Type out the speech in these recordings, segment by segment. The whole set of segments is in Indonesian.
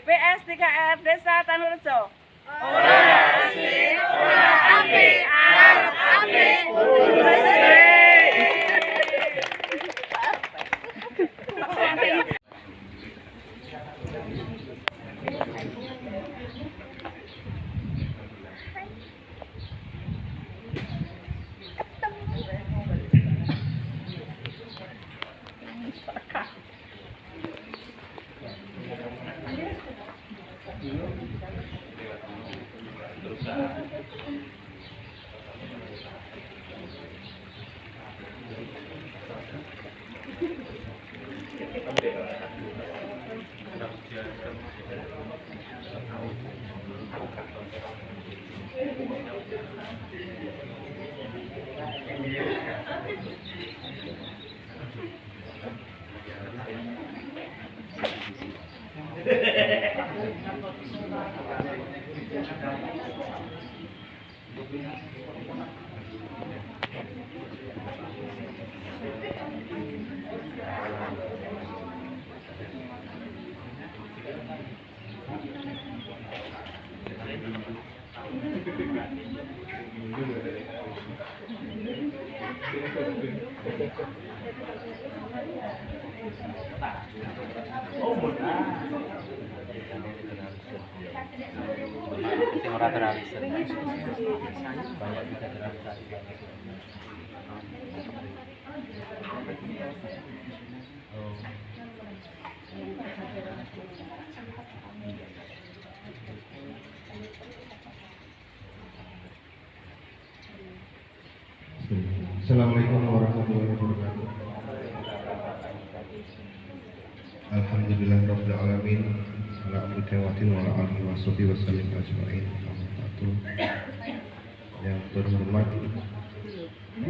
DPS 3R Desa Tanurejo. Ora asik, ora apik, arep apik, kudu resik. Assalamualaikum warahmatullahi wabarakatuh. Alhamdulillahirabbil alamin. Ala amrihi wa ala alihi washabihi wasallim ajmain. Yang terhormat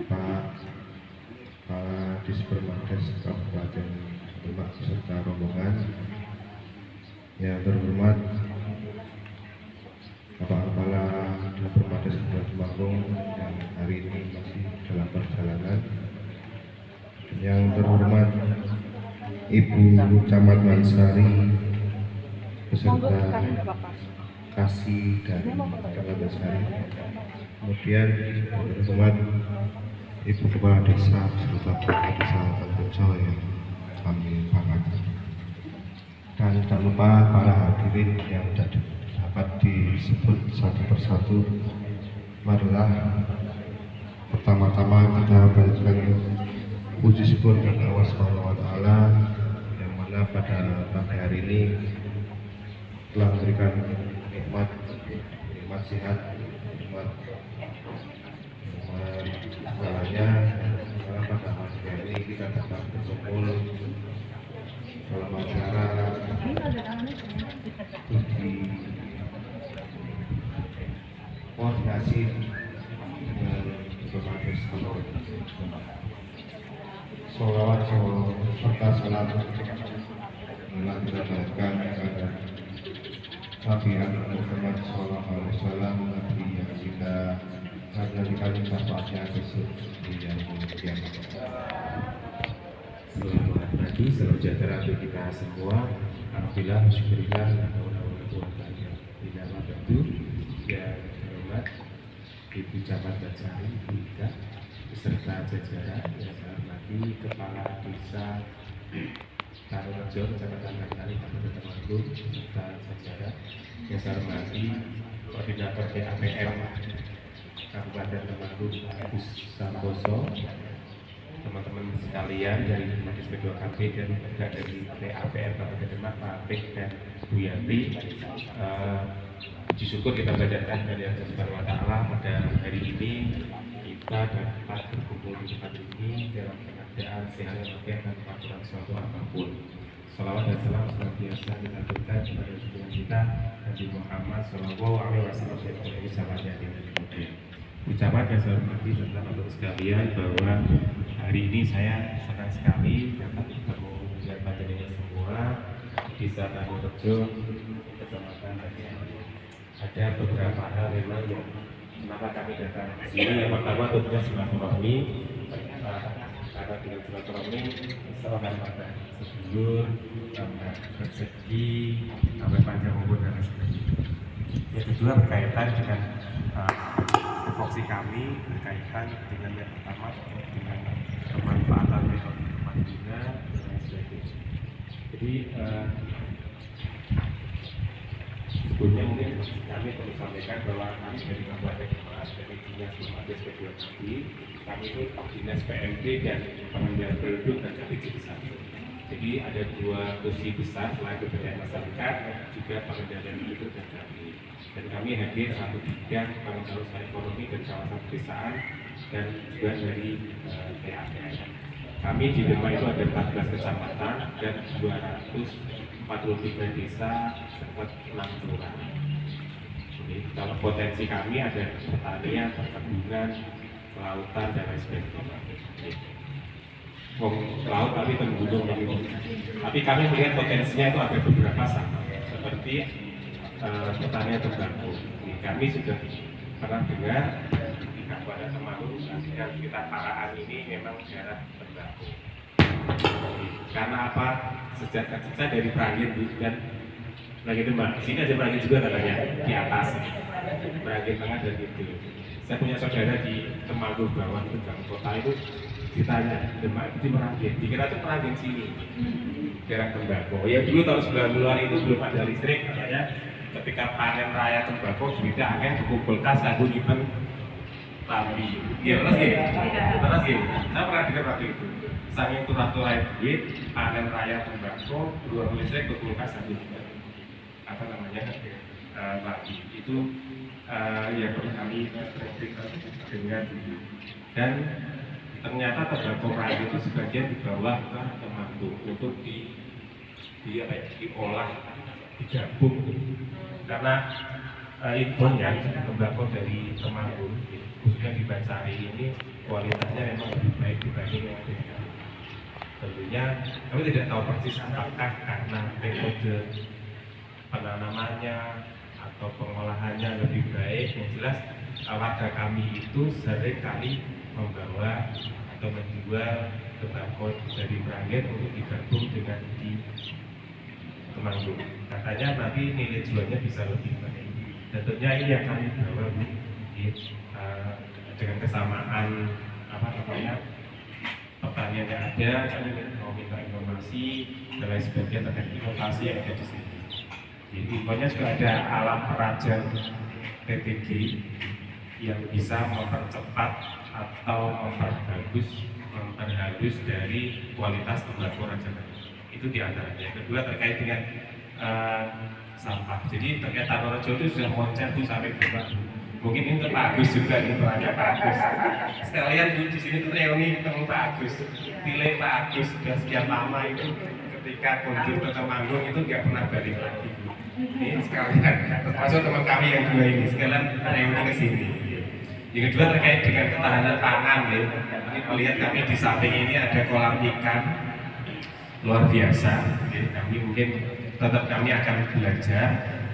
Pak Dispermades Kabupaten Demak beserta rombongan. Yang terhormat Bapak Kepala Dispermades Kabupaten Temanggung yang hari ini masih dalam perjalanan. Yang terhormat Ibu Camat Mansari beserta kasih dari Camat Mansari. Kemudian yang terhormat Ibu Kepala Desa beserta Kepala Desa Tanurejo yang kami hormati. Dan tidak lupa para hadirin yang dapat disebut satu persatu. Marilah pertama-tama kita panjatkan puji syukur kepada Allah Subhanahu wa taala yang mana pada pagi hari ini telah memberikan nikmat sehat, nikmat segalanya. Karena pada pagi hari ini kita dapat berkumpul dalam acara di koordinasi dengan Dispermades Sholawat serta salam telah kita panjatkan kepada Nabi Muhammad SAW, Nabi yang kita menjadikan syafaatnya besok di yang kiamat. Selamat pagi, salam sejahtera bagi kita semua. Alhamdulillah, syukurillah, tidak tentu yang terhormat Ibu Camat Mansari Ika beserta jajaran yang saya hormati Kepala Desa Tanurejo Kecamatan Mansari Kabupaten Temanggung beserta jajaran yang saya hormati Koordinator PAPM Kabupaten Temanggung Ibu Santoso, teman-teman sekalian dari Majlis P2KB dan juga dari PAPR Kabupaten Demak, Pak Apik dan Bu Yanti. Puji syukur kita panjatkan dari Allah Subhanahu wa taala pada hari ini kita dapat berkumpul di tempat ini dalam keadaan sehat walafiat tanpa kurang suatu apapun. Salawat dan salam senantiasa kita berikan kepada junjungan kita Nabi Muhammad Shallallahu Alaihi Wasallam Ucapan yang saya hormati teman-teman sekalian bahwa hari ini saya senang sekali dapat bertemu dengan panjenengan semua di Desa Tanurejo, Kecamatan Mansari. Ada beberapa hal memang yang kenapa kami datang ke sini. Yang pertama tentunya silaturahmi, karena dengan silaturahmi seorang pada sedulur, tambah rezeki, tambah panjang kedua berkaitan dengan tupoksi kami, berkaitan dengan yang pertama dengan pemanfaatan metode Madina dan lain sebagainya. Jadi sebelumnya mungkin kami perlu sampaikan bahwa kami dari Kabupaten Demak, dari Dinas Bupati kedua kami itu Dinas PMD dan Pengendalian Penduduk dan KPJ 1. Jadi ada dua kursi besar selain pemberdayaan masyarakat, juga pengendalian penduduk dan kami. Dan kami hadir satu bidang pengembangan ekonomi dan kawasan pedesaan dan juga dari PAPN. Kami di Demak itu ada 14 kecamatan dan 243 desa serta 6 kelurahan. Jadi kalau potensi kami ada pertanian, perkebunan, kelautan dan lain sebagainya. Laut tapi terhubung dengan tapi kami melihat potensinya itu ada beberapa sama seperti pertanian tembakau. Kami sudah pernah dengar di Kabupaten Temanggung yang kita Paraan ini memang daerah tembakau. Karena apa? Sejak kecil dari Merangin dan Merangin Demak. Sini ada Merangin juga katanya di atas. Merangin Tengah dan gitu. Saya punya saudara di Temanggung bawah itu kota itu ditanya Demak itu di Merangin, dikira itu Merangin sini daerah tembakau. Ya dulu tahun 90-an itu belum ada listrik katanya. Ketika panen raya tembakau duitnya akhirnya dikumpulkan kanggo nyimpen lambi. Iya terus gitu. Terus gitu. Saya pernah dengar waktu itu. Saking turah-turah duit panen raya tembakau, beruang listrik kumpulkan kanggo nyimpen apa namanya lambi. Itu yang pernah kami dengar dan ternyata tembakau raya itu sebagian dibawa ke Temanggung untuk diolah, digabung. Karena infonya tembakau dari Temanggung, khususnya di Bansari ini kualitasnya memang lebih baik dibanding yang ada. Tentunya kami tidak tahu persis apakah karena metode penanamannya atau pengolahannya lebih baik. Yang jelas warga kami itu sering kali membawa atau menjual tembakau dari Merangin untuk digabung dengan di Temanggung. Katanya nanti nilai jualnya bisa lebih baik. Tentunya ini yang kami bawa dengan kesamaan apa namanya pertanian yang ada, kami mau minta informasi dan lain sebagainya terkait inovasi yang ada di sini. Jadi infonya juga ada alat peraja TTG yang bisa mempercepat atau memperhalus dari kualitas tembakau raja. Itu diantaranya. Kedua terkait dengan sampah. Jadi terkait Tarurejo itu sudah konsen tuh sampai berapa? Mungkin ini untuk Pak Agus juga itu ada Pak Agus. Sekalian di sini tuh reuni ketemu Pak Agus. Pilih Pak Agus sudah sekian lama itu ketika kunjung ke Temanggung itu nggak pernah balik lagi. Ini sekalian termasuk teman kami yang dua ini sekalian reuni ke sini. Yang kedua terkait dengan ketahanan pangan ya. Ini melihat kami di samping ini ada kolam ikan luar biasa. Ya. Kami mungkin tetap kami akan belajar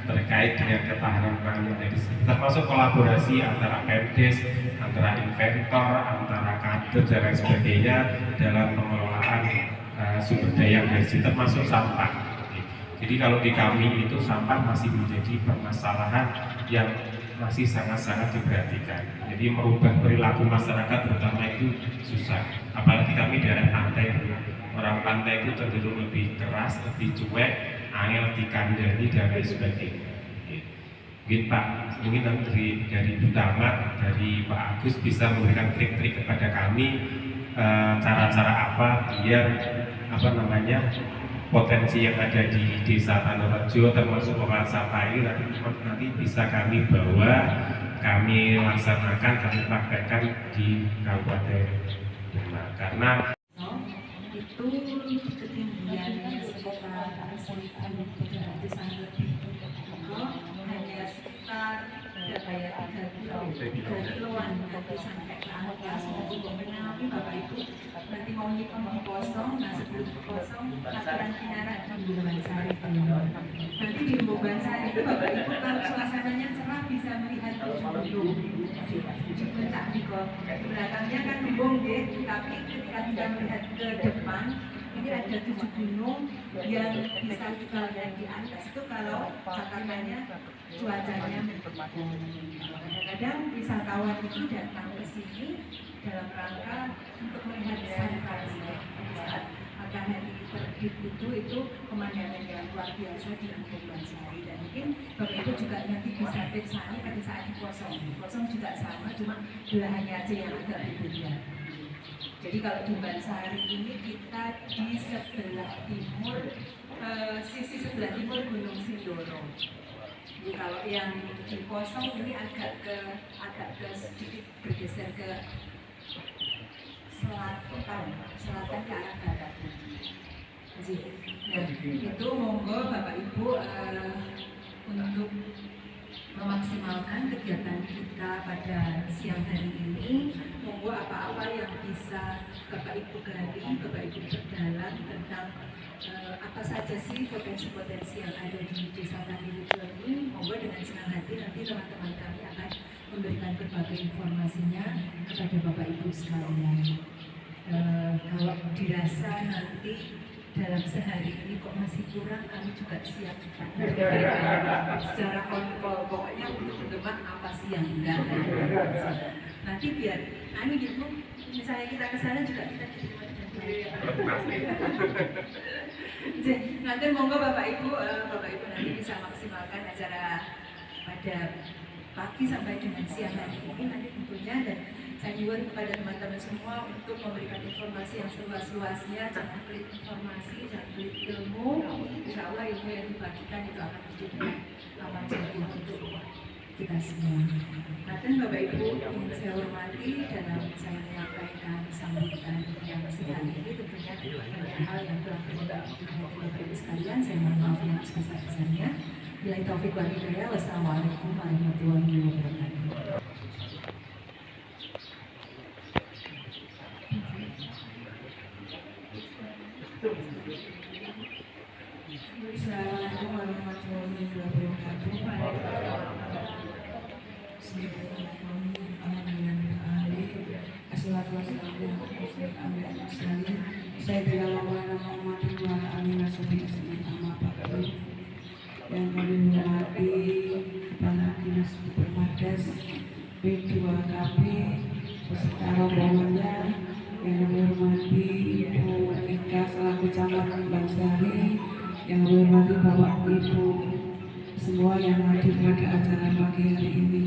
terkait dengan ketahanan pangan dari sini. Termasuk kolaborasi antara Pemdes, antara inventor, antara kader dan lain sebagainya dalam pengelolaan sumber daya dari sini termasuk sampah. Jadi kalau di kami itu sampah masih menjadi permasalahan yang masih sangat-sangat diperhatikan. Jadi merubah perilaku masyarakat terutama itu susah. Apalagi kami daerah pantai, orang pantai itu cenderung lebih keras, lebih cuek, angel dikandani dan lain sebagainya. Mungkin Pak, mungkin nanti dari Butamat, dari Pak Agus bisa memberikan trik-trik kepada kami cara-cara apa biar apa namanya potensi yang ada di Desa Tanurejo termasuk pengolahan sampah ini nanti bisa kami bawa, kami laksanakan, kami praktekkan di Kabupaten Demak. Karena itu ketinggiannya sekitar 1.300 lebih, hanya sekitar kayak 3 kiloan nanti sampai ke atas. Tapi Bapak Ibu nanti mau nyimpen kosong, nah sebelum kosong laporan kinara di Bansari. Nanti di Bansari itu Bapak Ibu kalau suasananya cerah bisa melihat ujung puncak di belakangnya kan gunung deh, tapi ketika kita melihat ke depan Ini ada 7 gunung yang bisa kita lihat di atas itu kalau Jakartanya cuacanya mendukung. Kadang-kadang wisatawan itu datang ke sini dalam rangka untuk melihat sunrise. Saat matahari terbit itu pemandangan yang luar biasa di Embung Bansari. Dan mungkin Bapak Ibu juga nanti bisa cek sana pada saat di kosong juga sama, cuma belahannya aja yang agak berbeda. Jadi kalau di Bansari ini kita di sebelah timur, sisi sebelah timur Gunung Sindoro. Jadi kalau yang di kosong ini agak ke sedikit bergeser ke selatan ke arah barat. Nah, itu monggo Bapak Ibu untuk memaksimalkan kegiatan kita pada siang hari ini. Monggo apa-apa yang bisa Bapak Ibu gali, Bapak Ibu perdalam tentang apa saja sih potensi-potensi yang ada di Desa Tandirejo ini. Monggo dengan senang hati nanti teman-teman kami akan memberikan berbagai informasinya kepada Bapak Ibu sekalian. Kalau dirasa nanti dalam sehari ini kok masih kurang, kami juga siap secara kontrol. Pokoknya untuk mendebat apa sih yang enggak. Nanti biar gitu, misalnya kita ke sana juga kita diterima dengan baik. Nanti monggo Bapak Ibu nanti bisa maksimalkan acara pada pagi sampai dengan siang hari ini nanti tentunya. Dan saya nyuwun kepada teman-teman semua untuk memberikan informasi yang seluas-luasnya, jangan pelit informasi, jangan pelit ilmu. Insya Allah ilmu yang dibagikan itu akan menjadi amal jariah untuk kita semua. Nanti Bapak Ibu yang saya hormati, dalam saya menyampaikan sambutan yang siang ini tentunya banyak hal yang telah terjadi Bapak Ibu sekalian. Saya mohon maaf yang sebesar-besarnya. Bila taufik wal hidayah. Wassalamualaikum warahmatullahi wabarakatuh. Assalamualaikum warahmatullahi wabarakatuh. Saya bilang yang kami hormati Kepala Dinas Permades B2KB beserta rombongannya, yang kami hormati Ibu Ika selaku Camat Bansari, yang kami hormati Bapak Ibu semua yang hadir pada acara pagi hari ini.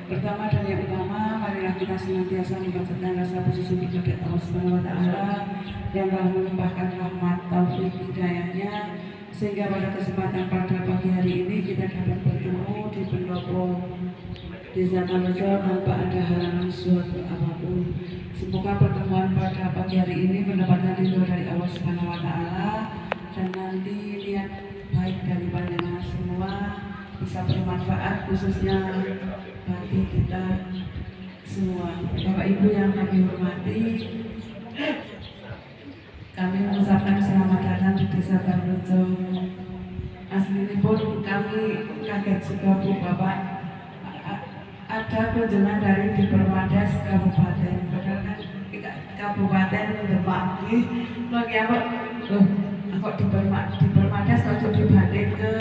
Pertama dan yang utama, marilah kita senantiasa membacakan rasa bersyukur kepada Allah Subhanahu wa Ta'ala yang telah melimpahkan rahmat taufik hidayahnya, sehingga pada kesempatan pada pagi hari ini kita dapat bertemu di pendopo Desa Tandirejo tanpa ada halangan suatu apapun. Semoga pertemuan pada pagi hari ini mendapatkan ridho dari Allah Subhanahu wa Ta'ala, dan nanti niat baik dari panjenengan semua bisa bermanfaat khususnya bagi kita semua. Bapak Ibu yang kami hormati, kami mengucapkan selamat datang di Desa Tandirejo. Aslinipun kami kaget juga Bu Bapak, ada kunjungan dari di Permades Kabupaten, padahal kan Kabupaten Demak. Loh ya Pak, kok di Permades kalau dibanding ke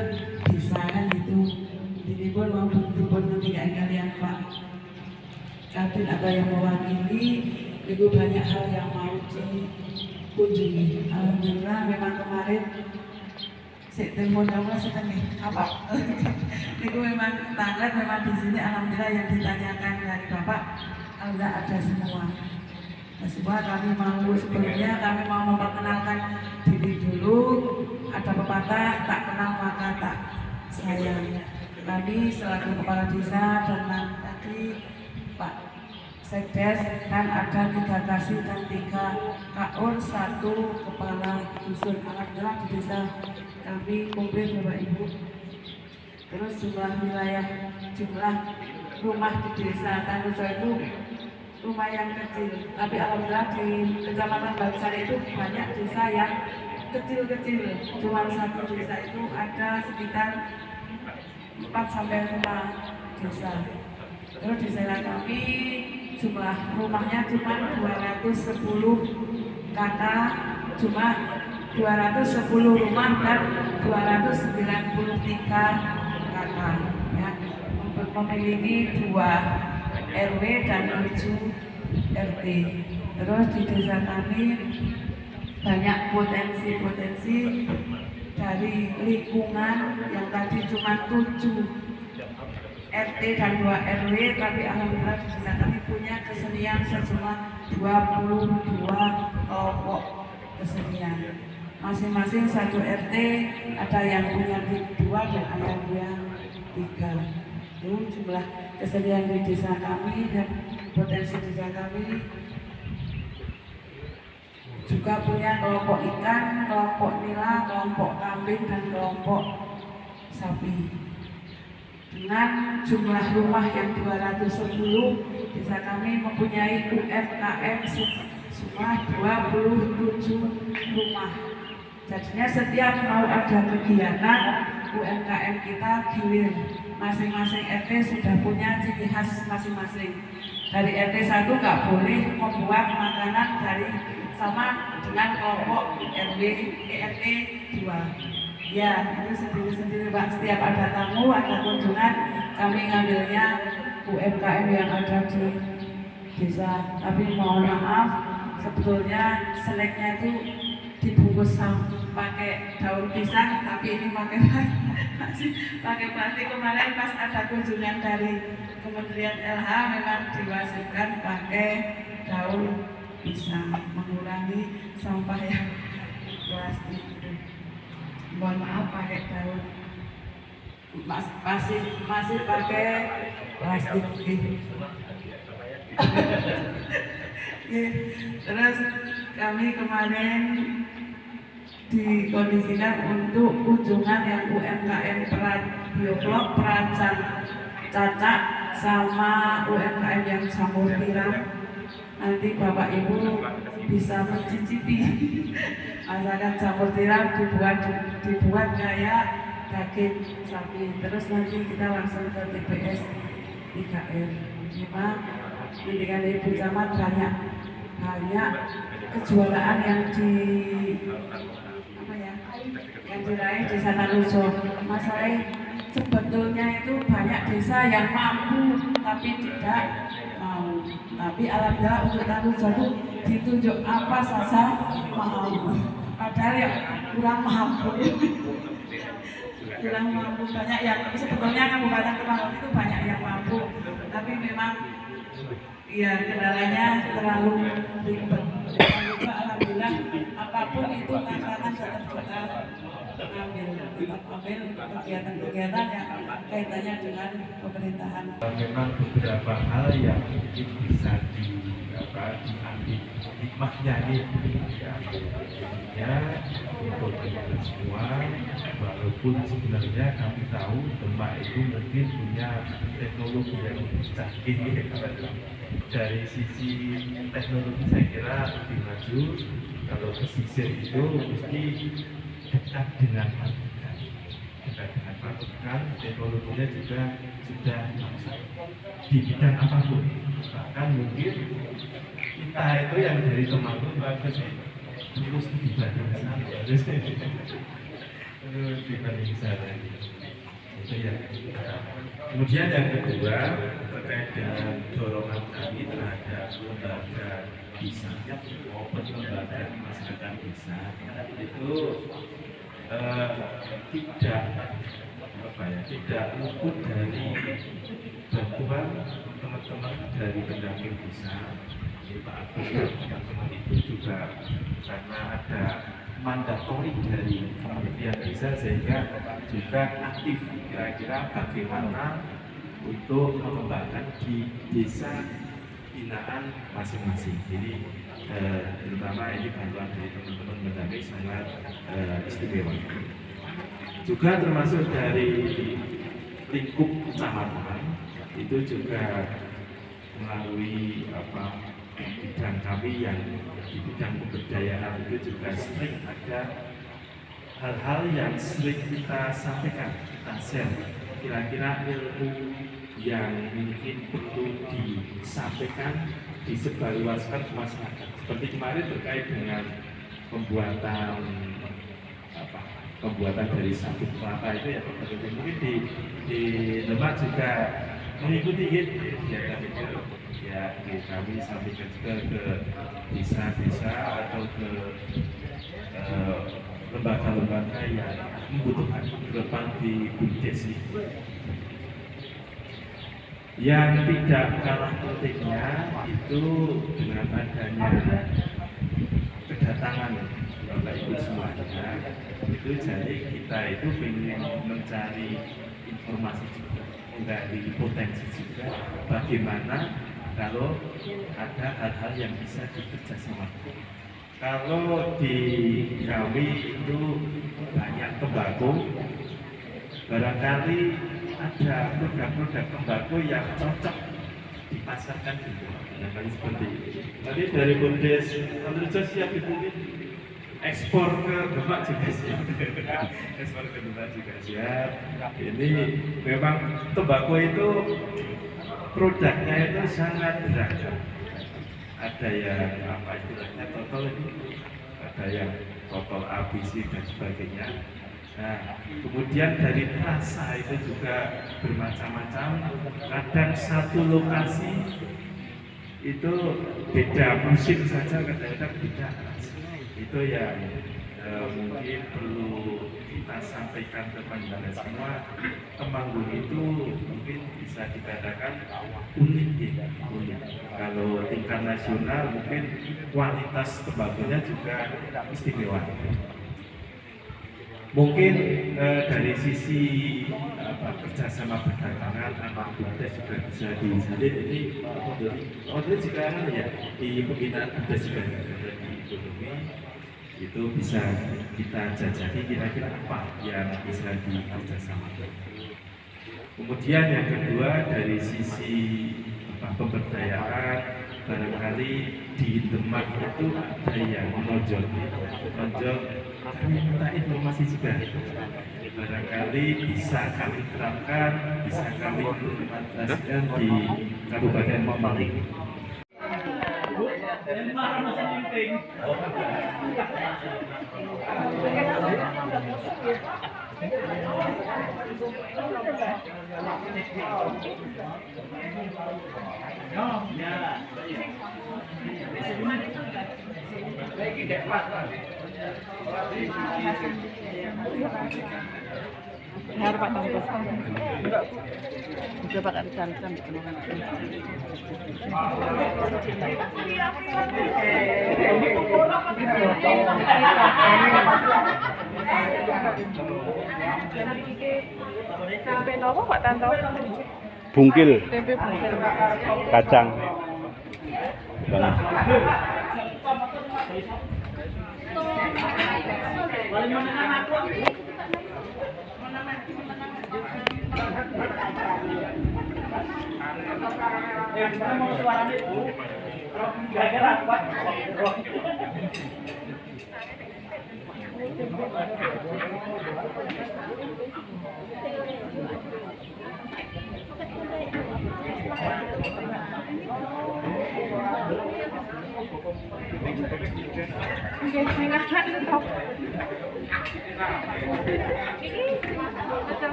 desa kan itu. Ini pun mau dipun tidak kalian Pak Kadin atau yang mewakili, itu banyak hal yang mau dikunjungi. Alhamdulillah memang kemarin tempo jauh setengah apa? Itu memang tanggal memang di sini. Alhamdulillah yang ditanyakan dari Bapak, alhamdulillah ada semua. Semua kami mau sebelumnya kami mau memperkenalkan diri dulu. Ada pepatah, tak kenal maka tak sayang. Kami selaku kepala desa dan tadi Pak Sekdes kan ada 3 kasih dan 3 kaur, 1 kepala dusun. Alhamdulillah di desa kami komplit Bapak Ibu. Terus jumlah rumah di Desa Tandirejo itu lumayan kecil, tapi alhamdulillah di Kecamatan Bansari itu banyak desa yang kecil-kecil. Cuma 1 desa itu ada sekitar 4 sampai 5 desa. Terus di desa kami jumlah rumahnya cuma 210 kakak, cuma 210 rumah dan 293 kakak ya, memiliki 2 RW dan 7 RT. Terus di desa kami banyak potensi-potensi dari lingkungan yang tadi cuma 7 RT dan 2 RW, tapi alhamdulillah di desa kami punya kesenian sejumlah 22 kelompok kesenian. Masing-masing satu RT ada yang punya 2 dan ada yang punya 3. Itu jumlah kesenian di desa kami dan potensi desa kami. Juga punya kelompok ikan, kelompok nila, kelompok kambing dan kelompok sapi. Dengan jumlah rumah yang 210, desa kami mempunyai UMKM semua 27 rumah. Jadinya setiap mau ada kegiatan UMKM kita gilir. Masing-masing RT sudah punya ciri khas masing-masing. Dari RT 1 nggak boleh membuat makanan dari sama dengan kelompok RT 2. Ya, itu sendiri-sendiri Pak. Setiap ada tamu, ada kunjungan, kami ngambilnya UMKM yang ada di desa. Tapi mohon maaf, sebetulnya snacknya itu dibungkus pakai daun pisang, tapi ini pakai plastik. Kemarin pas ada kunjungan dari Kementerian LH memang diwajibkan pakai daun pisang, mengurangi sampah yang plastik. Mohon maaf pakai daun masih pakai plastik gitu. Terus kami kemarin dikondisikan untuk kunjungan yang UMKM Biovlog Perancang Cacak sama UMKM yang jamur tiram. Nanti Bapak Ibu bisa mencicipi masakan jamur tiram dibuat kayak daging sapi. Terus nanti kita langsung ke TPS 3R. Memang pendidikan Ibu Camat banyak kejuaraan yang diraih di Sanarujo. Masalah sebetulnya itu banyak desa yang mampu tapi tidak mau. Tapi alhamdulillah untuk Sanarujo itu ditunjuk apa saja mau. Padahal yang kurang mampu. Banyak yang sebetulnya Kabupaten Temanggung itu banyak yang mampu, tapi memang ya kendalanya terlalu ribet. Alhamdulillah apapun itu tantangan tetap kita ambil kegiatan-kegiatan yang kaitannya dengan pemerintahan. Memang beberapa hal yang mungkin bisa diambil hikmahnya nih ya, untuk kita semua, walaupun sebenarnya kami tahu Demak itu mungkin punya teknologi yang canggih ya, dari sisi teknologi saya kira lebih maju. Kalau pesisir itu mesti dekat dengan pasukan, teknologinya juga sudah di bidang apapun. Bahkan mungkin kita itu yang dari Temanggung bagus terus dibanding sana, terus dibanding sana. Itu ya. Kemudian yang kedua terkait dengan dorongan kami terhadap lembaga desa maupun lembaga masyarakat desa itu tidak luput dari bantuan teman-teman dari pendamping desa. Pak Agus dan teman-teman itu juga karena ada mandatori dari Kementerian Desa sehingga juga aktif kira-kira bagaimana untuk mengembangkan di desa binaan masing-masing. Jadi terutama ini bantuan dari teman-teman pendamping sangat istimewa. Juga termasuk dari lingkup kecamatan itu juga melalui bidang kami yang di bidang pemberdayaan itu juga sering ada hal-hal yang sering kita sampaikan, kita share. Kira-kira ilmu yang mungkin perlu disampaikan, disebarluaskan ke masyarakat. Seperti kemarin terkait dengan pembuatan pembuatan dari sabut kelapa itu ya mungkin di Demak juga mengikuti kegiatan itu ya kami sampaikan juga ke desa-desa atau ke lembaga-lembaga yang membutuhkan depan di BUMDes ini. Yang tidak kalah pentingnya itu dengan adanya kedatangan Bapak Ibu semuanya, itu jadi kita itu ingin mencari informasi juga, menggali potensi juga bagaimana kalau ada hal-hal yang bisa dikerjasamakan. Kalau di kami itu banyak tembakau, barangkali ada produk-produk tembakau yang cocok dipasarkan juga. Barangkali seperti itu. Tadi dari BUMDes Tanurjo siap itu ekspor ke Demak juga siap. Ekspor ke Demak juga siap. Ini memang tembakau itu produknya itu sangat beragam. Ada yang apa istilahnya total ini, ada yang total ABC dan sebagainya. Nah, kemudian dari rasa itu juga bermacam-macam. Kadang satu lokasi itu beda musim saja, kadang-kadang beda rasa. Itu yang mungkin perlu kita sampaikan kepada semua. Temanggung itu mungkin bisa dikatakan unik ya, unik. Kalau tingkat nasional mungkin kualitas tembakunya juga istimewa. Mungkin dari sisi kerjasama perdagangan antar BUMDes juga bisa disalin. Ini model juga ya di pembinaan BUMDes juga ada di ekonomi. Itu bisa kita jajaki kira-kira apa yang bisa dikerjasamakan. Kemudian yang kedua dari sisi pemberdayaan, barangkali di Demak itu ada yang menonjol, kami minta informasi juga. Barangkali bisa kami terapkan, bisa kami implementasikan di Kabupaten Malang. Harap Pak Tangkos. Enggak, Bu. Coba tak dicantum dikenakan. Tempe nopo Pak Tanto? Bungkil, Tempe bungkil. kacang.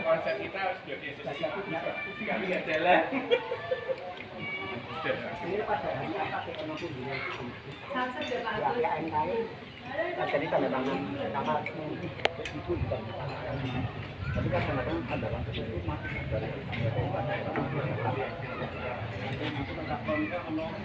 Konsep kita harus sekali nggak jalan. Jadi tanda tangan kamar itu bukan tapi kan kadang-kadang ada kan itu masih dari menurut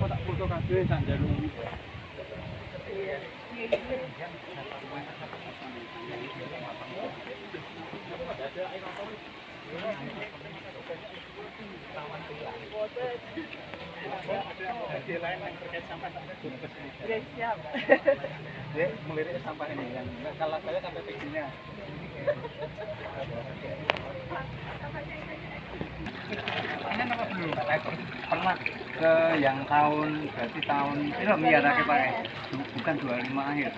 Aku tak foto kabeh sanjane. Siap. Dia melirik sampah ini yang kalau saya sampai pikinya. Pernah ke yang berarti tahun itu miara pakai bukan 25 akhir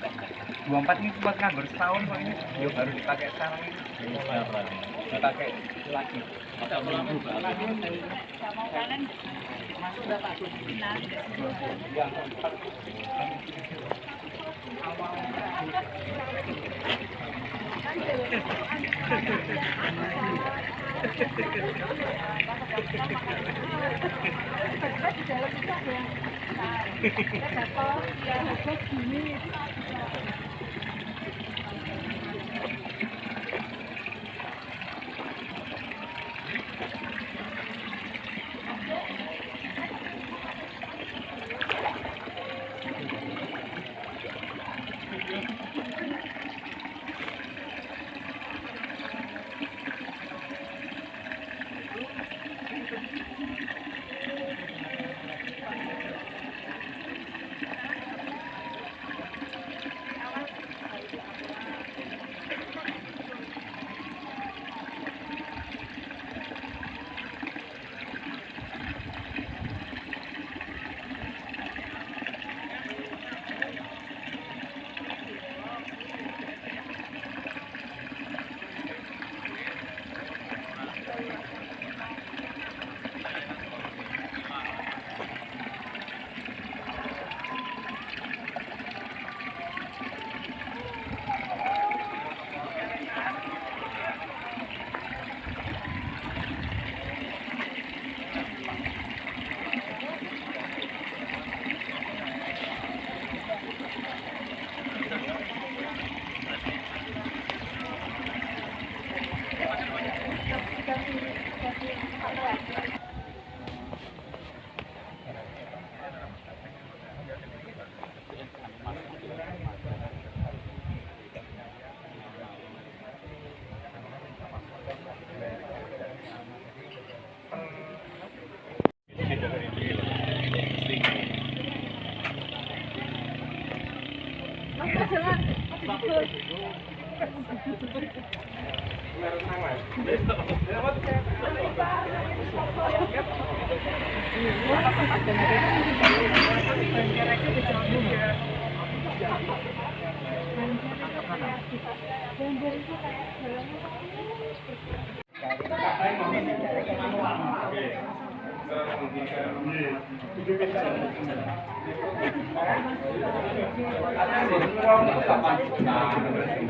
24 ini cuma nganggur setahun kok ini ya baru dipakai sekarang ini dipakai lagi masuk udah Pak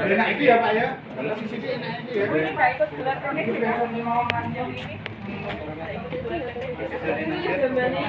Enak itu ya Pak ya? Kalau sisi enak itu ya. Ini Pak ikut gelar kronik tidak mau manjung ini. Ini gambarnya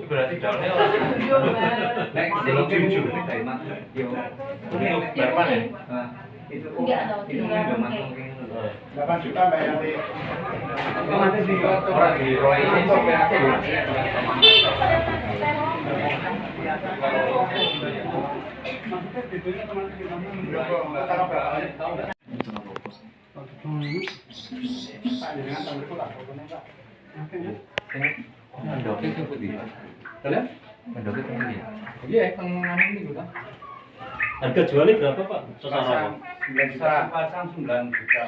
berarti daunnya itu tinggal 8 juta Mbak Yanti. nanti di orang di Roy ini sampai harga jualnya berapa Pak? Sasaran 9 juta. pasang 9 juta.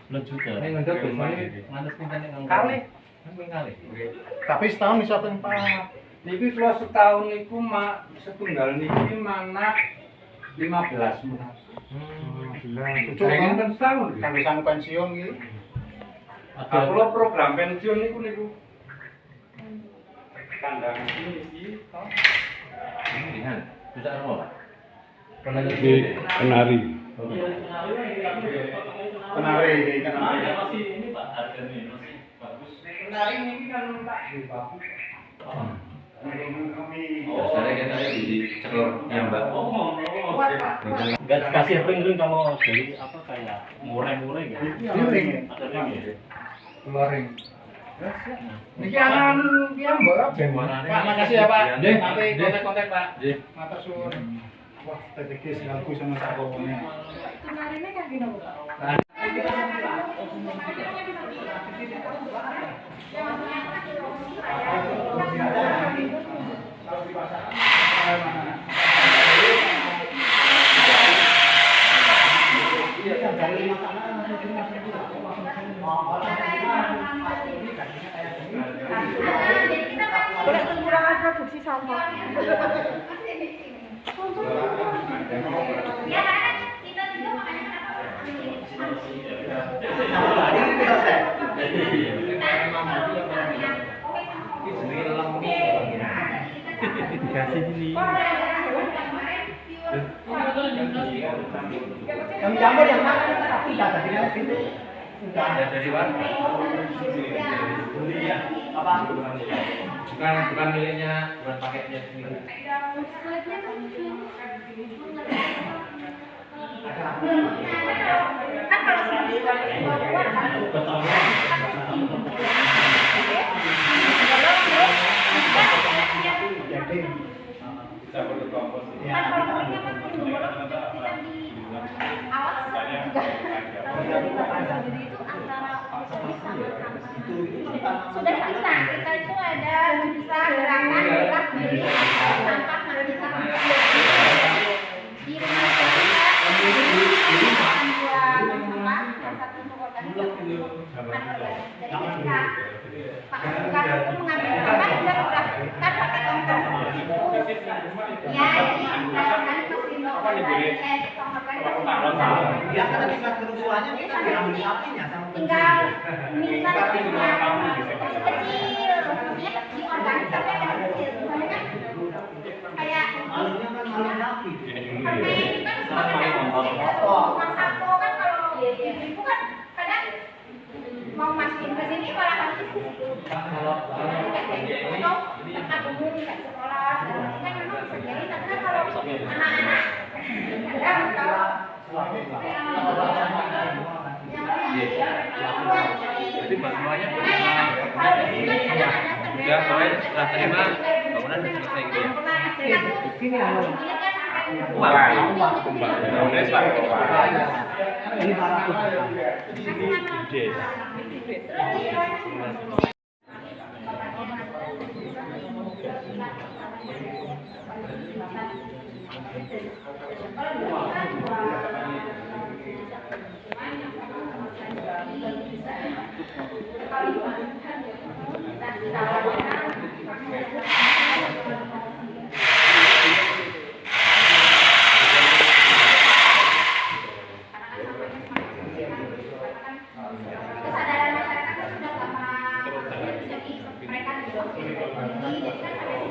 9 juta. Ini ngendok biasanya kali. Tapi setahun bisa ping Pak. Niki kalau setahun niku mak setunggal niki mana 15 mun. Cukup Pengen kan setahun. kanggo sang pensiun gitu. Kalau program pensiun niku kandang ini iki pemilihan. Bisa apa, Pak? Di Kenari. Kenari masih ini Pak, harganya masih bagus. Kenari ini kan tak bagus. Saya kita di ceklok yang Mbak. Enggak kasih ring-ring kalau dari apa kayak murah-murah gitu. Ring. Ada ring ya. Keluarin. Niki anan ki mbok ben. Pak, makasih ya, Pak. Nggih. Nanti kontak-kontak, Pak. Nggih. Matur suwun. Wah, TTG sing aku sama tak kokone. Kenarine kan gini, Pak. Boleh pengurangan produksi sampah. Yang campur yang mana? Tapi enggak ada di situ. Sudah Dari mana? apa? Bukan miliknya, bukan paketnya sendiri. Kan kalau sendiri keluar kan. Sudah bisa, kita itu ada bisa gerakan gerak beli sampah mandikan di rumah saya buat sampah yang satu untuk organisasi jadi kita pakai itu mengambil sampah sudah kan pakai tongkang ya jadi kalau kan pasti Ya kan tadi pas kerusuhannya kita diambil sapinya sama tinggal misalnya kecil maksudnya di organisasi yang kecil misalnya kan kayak harusnya kan malah sapi. permen kan rumah sapo kan kalau ibu kan kadang mau masukin ke sini malah harus ke situ atau tempat umum kayak sekolah kan memang bisa jadi tapi kan kalau anak-anak kadang kalau Jadi semuanya udah mulai setelah terima bangunan sudah selesai gitu ya. Ini kesadaran masyarakat sudah lama jadi mereka biasanya juga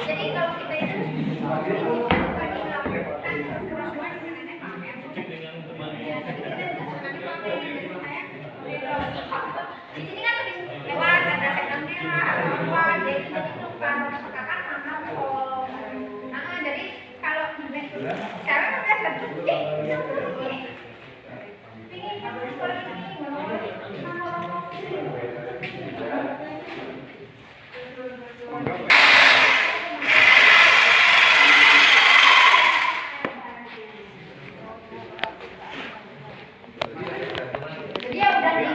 jadi kalau kita itu di sini kan sering lewat ada sektor merah, apa jadi itu kan kakak sama pol. Nah jadi kalau sekarang udah satu pingin kamu seperti ini jadi ya udah di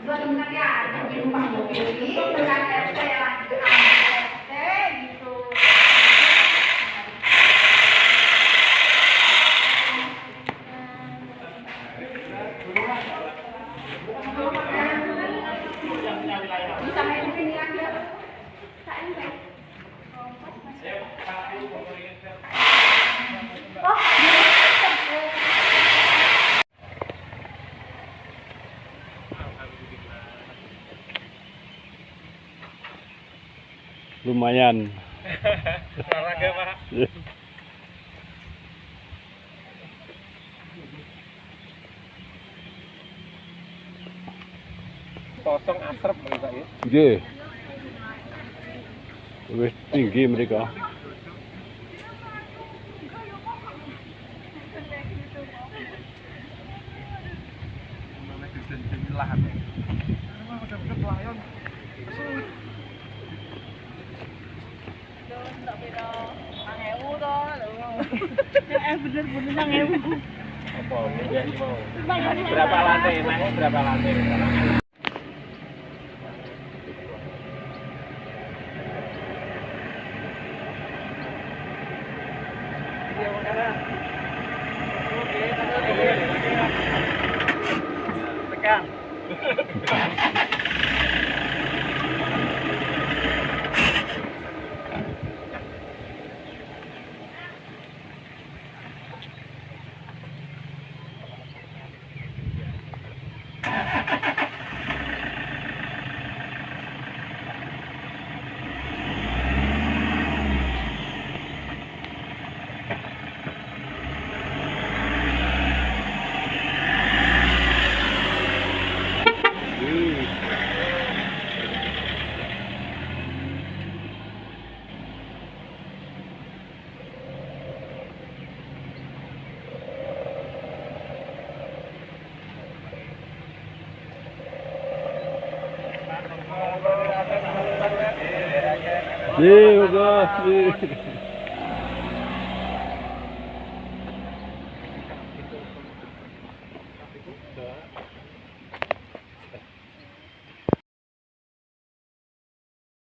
benar ya di rumah mobil ini dengan RT lagi ke RT gitu. Oh, Lumayan. Olahraga, Pak. Kosong asrep mereka ya. Nggih. Wis tinggi mereka. Berapa lantai? Naik berapa lantai? Tekan. Nih, udah.